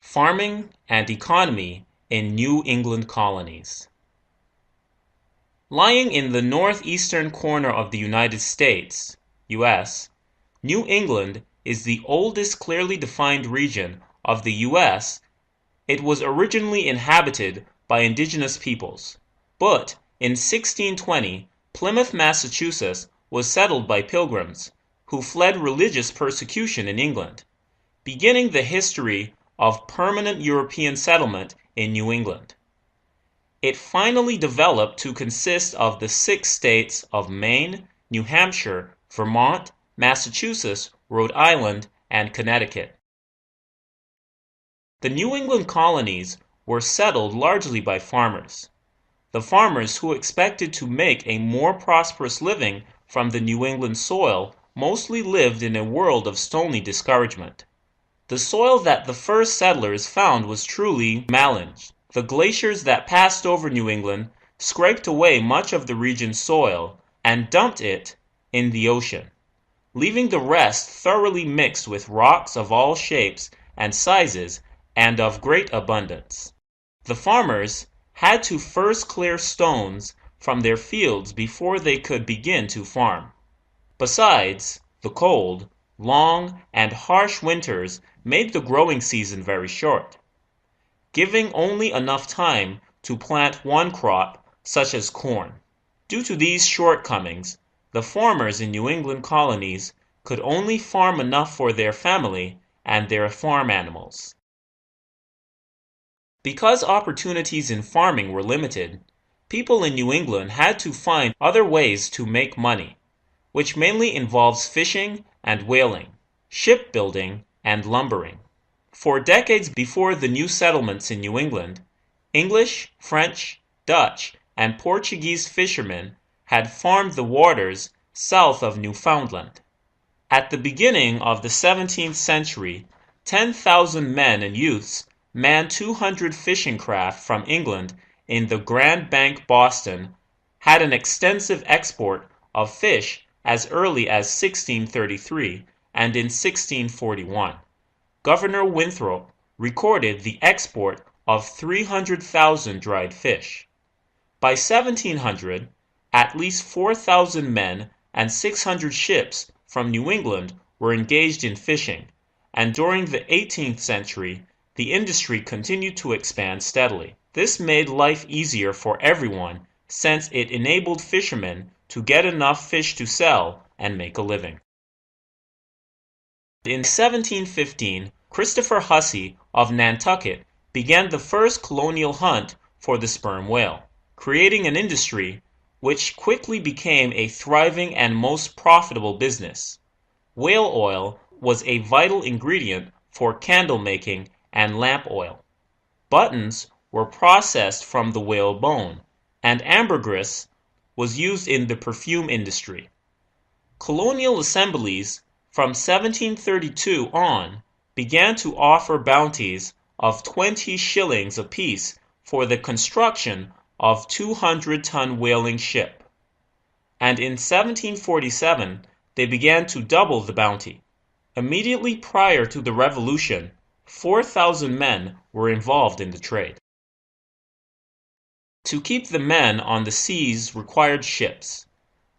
Farming and Economy in New England Colonies. Lying in the northeastern corner of the United States, U.S., New England is the oldest clearly defined region of the U.S. It was originally inhabited by indigenous peoples, but in 1620, Plymouth, Massachusetts was settled by Pilgrims who fled religious persecution in England, beginning the history of permanent European settlement in New England. It finally developed to consist of the 6 states of Maine, New Hampshire, Vermont, Massachusetts, Rhode Island, and Connecticut. The New England colonies were settled largely by farmers. The farmers who expected to make a more prosperous living from the New England soil mostly lived in a world of stony discouragement. The soil that the first settlers found was truly malinged. The glaciers that passed over New England scraped away much of the region's soil and dumped it in the ocean, leaving the rest thoroughly mixed with rocks of all shapes and sizes and of great abundance. The farmers had to first clear stones from their fields before they could begin to farm. Besides, the cold, long, and harsh winters made the growing season very short, giving only enough time to plant one crop, such as corn. Due to these shortcomings, the farmers in New England colonies could only farm enough for their family and their farm animals. Because opportunities in farming were limited, people in New England had to find other ways to make money, which mainly involves fishing and whaling, shipbuilding, and lumbering. For decades before the new settlements in New England, English, French, Dutch, and Portuguese fishermen had farmed the waters south of Newfoundland. At the beginning of the 17th century, 10,000 men and youths manned 200 fishing craft from England in the Grand Bank, Boston, had an extensive export of fish as early as 1633 and in 1641. Governor Winthrop recorded the export of 300,000 dried fish. By 1700, at least 4,000 men and 600 ships from New England were engaged in fishing, and during the 18th century, the industry continued to expand steadily. This made life easier for everyone since it enabled fishermen to get enough fish to sell and make a living. In 1715, Christopher Hussey of Nantucket began the first colonial hunt for the sperm whale, creating an industry which quickly became a thriving and most profitable business. Whale oil was a vital ingredient for candle making and lamp oil. Buttons were processed from the whale bone, and ambergris was used in the perfume industry. Colonial assemblies from 1732 on began to offer bounties of 20 shillings apiece for the construction of 200-ton whaling ship, and in 1747 they began to double the bounty. Immediately prior to the Revolution, 4,000 men were involved in the trade. To keep the men on the seas required ships.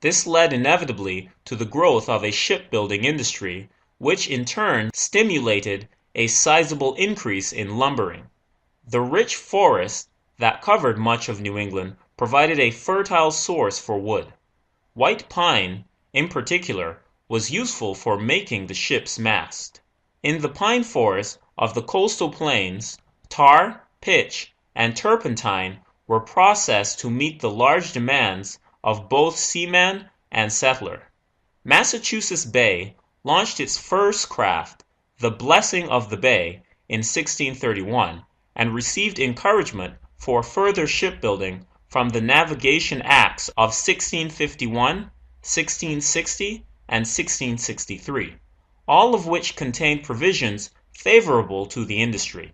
This led inevitably to the growth of a shipbuilding industry, which in turn stimulated a sizable increase in lumbering. The rich forest that covered much of New England provided a fertile source for wood. White pine, in particular, was useful for making the ship's mast. In the pine forest of the coastal plains, tar, pitch, and turpentine were processed to meet the large demands of both seaman and settler. Massachusetts Bay launched its first craft, the Blessing of the Bay, in 1631, and received encouragement for further shipbuilding from the Navigation Acts of 1651, 1660, and 1663, all of which contained provisions favorable to the industry.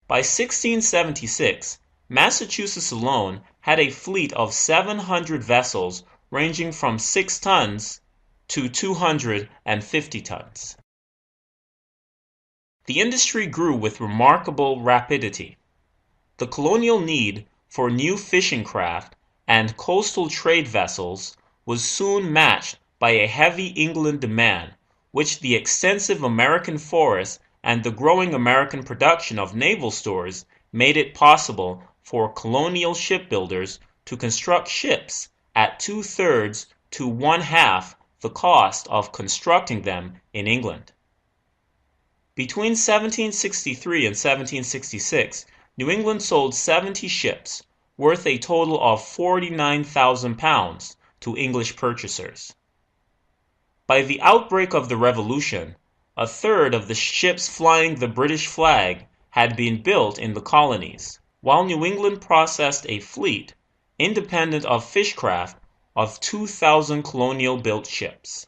By 1676, Massachusetts alone had a fleet of 700 vessels ranging from 6 tons to 250 tons. The industry grew with remarkable rapidity. The colonial need for new fishing craft and coastal trade vessels was soon matched by a heavy England demand, which the extensive American forests and the growing American production of naval stores made it possible for colonial shipbuilders to construct ships at two-thirds to one-half the cost of constructing them in England. Between 1763 and 1766, New England sold 70 ships, worth a total of £49,000 to English purchasers. By the outbreak of the Revolution, a third of the ships flying the British flag had been built in the colonies, while New England possessed a fleet, independent of fishcraft, of 2,000 colonial-built ships.